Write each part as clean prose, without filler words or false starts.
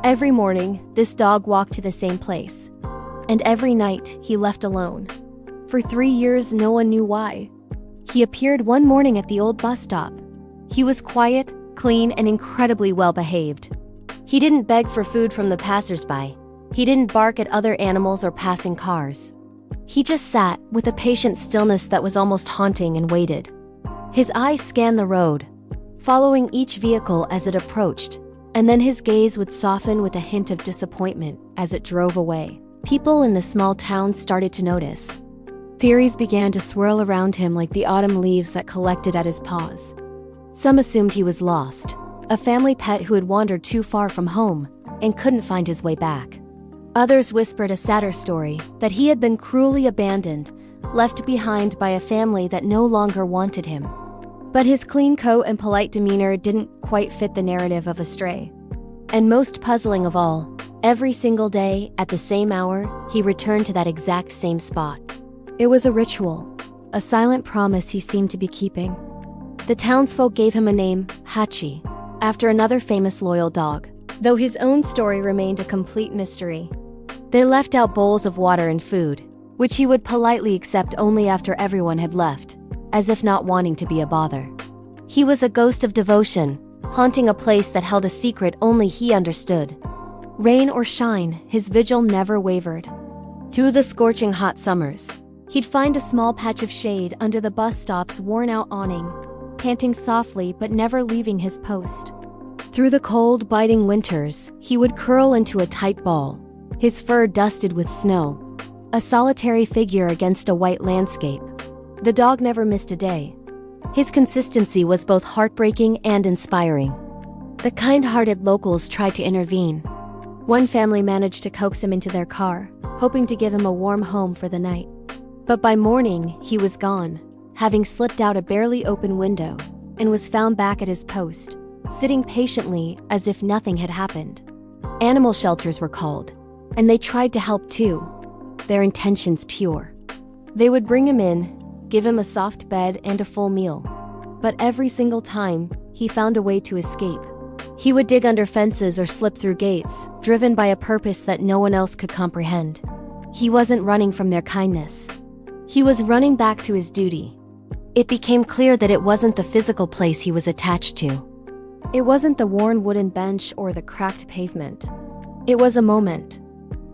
Every morning, this dog walked to the same place. And every night, he left alone. For 3 years, no one knew why. He appeared one morning at the old bus stop. He was quiet, clean, and incredibly well-behaved. He didn't beg for food from the passers-by. He didn't bark at other animals or passing cars. He just sat, with a patient stillness that was almost haunting, and waited. His eyes scanned the road, following each vehicle as it approached, and then his gaze would soften with a hint of disappointment as it drove away. People in the small town started to notice. Theories began to swirl around him like the autumn leaves that collected at his paws. Some assumed he was lost, a family pet who had wandered too far from home and couldn't find his way back. Others whispered a sadder story, that he had been cruelly abandoned, left behind by a family that no longer wanted him. But his clean coat and polite demeanor didn't quite fit the narrative of a stray. And most puzzling of all, every single day, at the same hour, he returned to that exact same spot. It was a ritual, a silent promise he seemed to be keeping. The townsfolk gave him a name, Hachi, after another famous loyal dog, though his own story remained a complete mystery. They left out bowls of water and food, which he would politely accept only after everyone had left, as if not wanting to be a bother. He was a ghost of devotion, haunting a place that held a secret only he understood. Rain or shine, his vigil never wavered. Through the scorching hot summers, he'd find a small patch of shade under the bus stop's worn-out awning, panting softly but never leaving his post. Through the cold, biting winters, he would curl into a tight ball, his fur dusted with snow, a solitary figure against a white landscape. The dog never missed a day. His consistency was both heartbreaking and inspiring. The kind-hearted locals tried to intervene. One family managed to coax him into their car, hoping to give him a warm home for the night. But by morning, he was gone, having slipped out a barely open window, and was found back at his post, sitting patiently as if nothing had happened. Animal shelters were called, and they tried to help too, their intentions pure. They would bring him in, give him a soft bed and a full meal. But every single time, he found a way to escape. He would dig under fences or slip through gates, driven by a purpose that no one else could comprehend. He wasn't running from their kindness. He was running back to his duty. It became clear that it wasn't the physical place he was attached to. It wasn't the worn wooden bench or the cracked pavement. It was a moment.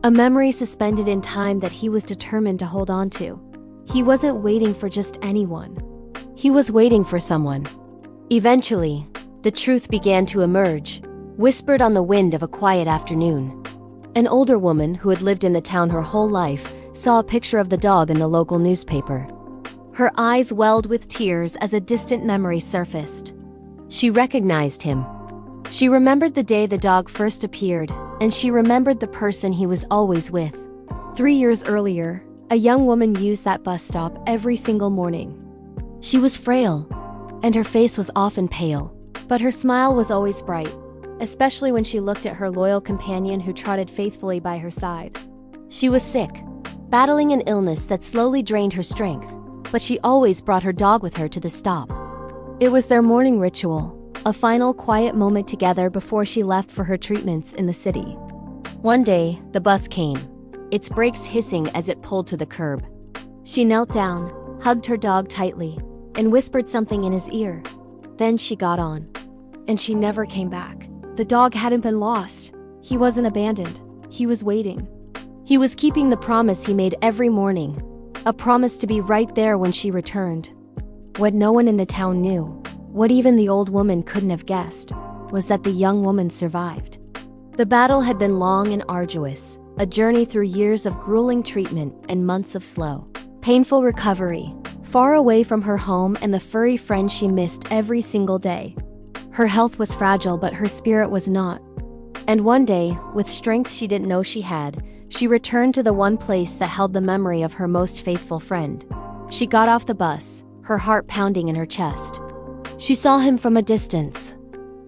A memory suspended in time that he was determined to hold on to. He wasn't waiting for just anyone. He was waiting for someone. Eventually, the truth began to emerge, whispered on the wind of a quiet afternoon. An older woman who had lived in the town her whole life saw a picture of the dog in the local newspaper. Her eyes welled with tears as a distant memory surfaced. She recognized him. She remembered the day the dog first appeared, and she remembered the person he was always with. 3 years earlier, a young woman used that bus stop every single morning. She was frail, and her face was often pale, but her smile was always bright, especially when she looked at her loyal companion who trotted faithfully by her side. She was sick, battling an illness that slowly drained her strength, but she always brought her dog with her to the stop. It was their morning ritual, a final quiet moment together before she left for her treatments in the city. One day, the bus came, its brakes hissing as it pulled to the curb. She knelt down, hugged her dog tightly, and whispered something in his ear. Then she got on. And she never came back. The dog hadn't been lost. He wasn't abandoned. He was waiting. He was keeping the promise he made every morning, a promise to be right there when she returned. What no one in the town knew, what even the old woman couldn't have guessed, was that the young woman survived. The battle had been long and arduous, a journey through years of grueling treatment and months of slow, painful recovery, far away from her home and the furry friend she missed every single day. Her health was fragile, but her spirit was not. And one day, with strength she didn't know she had, she returned to the one place that held the memory of her most faithful friend. She got off the bus, her heart pounding in her chest. She saw him from a distance,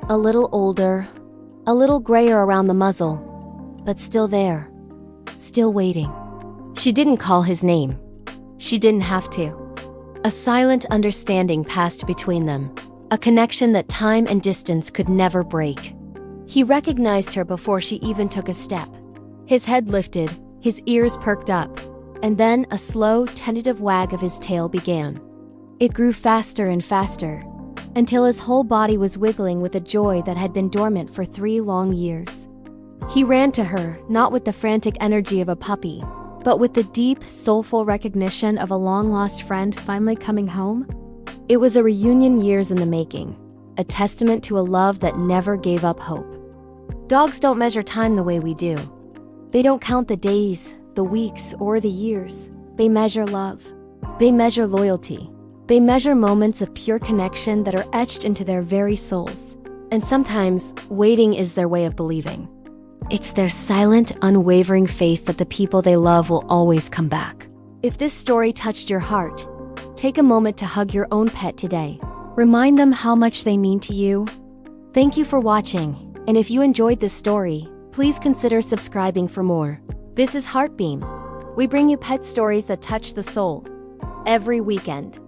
a little older, a little grayer around the muzzle, but still there, still waiting. She didn't call his name. She didn't have to. A silent understanding passed between them, a connection that time and distance could never break. He recognized her before she even took a step. His head lifted, his ears perked up, and then a slow, tentative wag of his tail began. It grew faster and faster, until his whole body was wiggling with a joy that had been dormant for 3 long years. He ran to her, not with the frantic energy of a puppy, but with the deep, soulful recognition of a long-lost friend finally coming home. It was a reunion years in the making, a testament to a love that never gave up hope. Dogs don't measure time the way we do. They don't count the days, the weeks, or the years. They measure love. They measure loyalty. They measure moments of pure connection that are etched into their very souls. And sometimes, waiting is their way of believing. It's their silent, unwavering faith that the people they love will always come back. If this story touched your heart, take a moment to hug your own pet today. Remind them how much they mean to you. Thank you for watching, and if you enjoyed this story, please consider subscribing for more. This is Heartbeam. We bring you pet stories that touch the soul every weekend.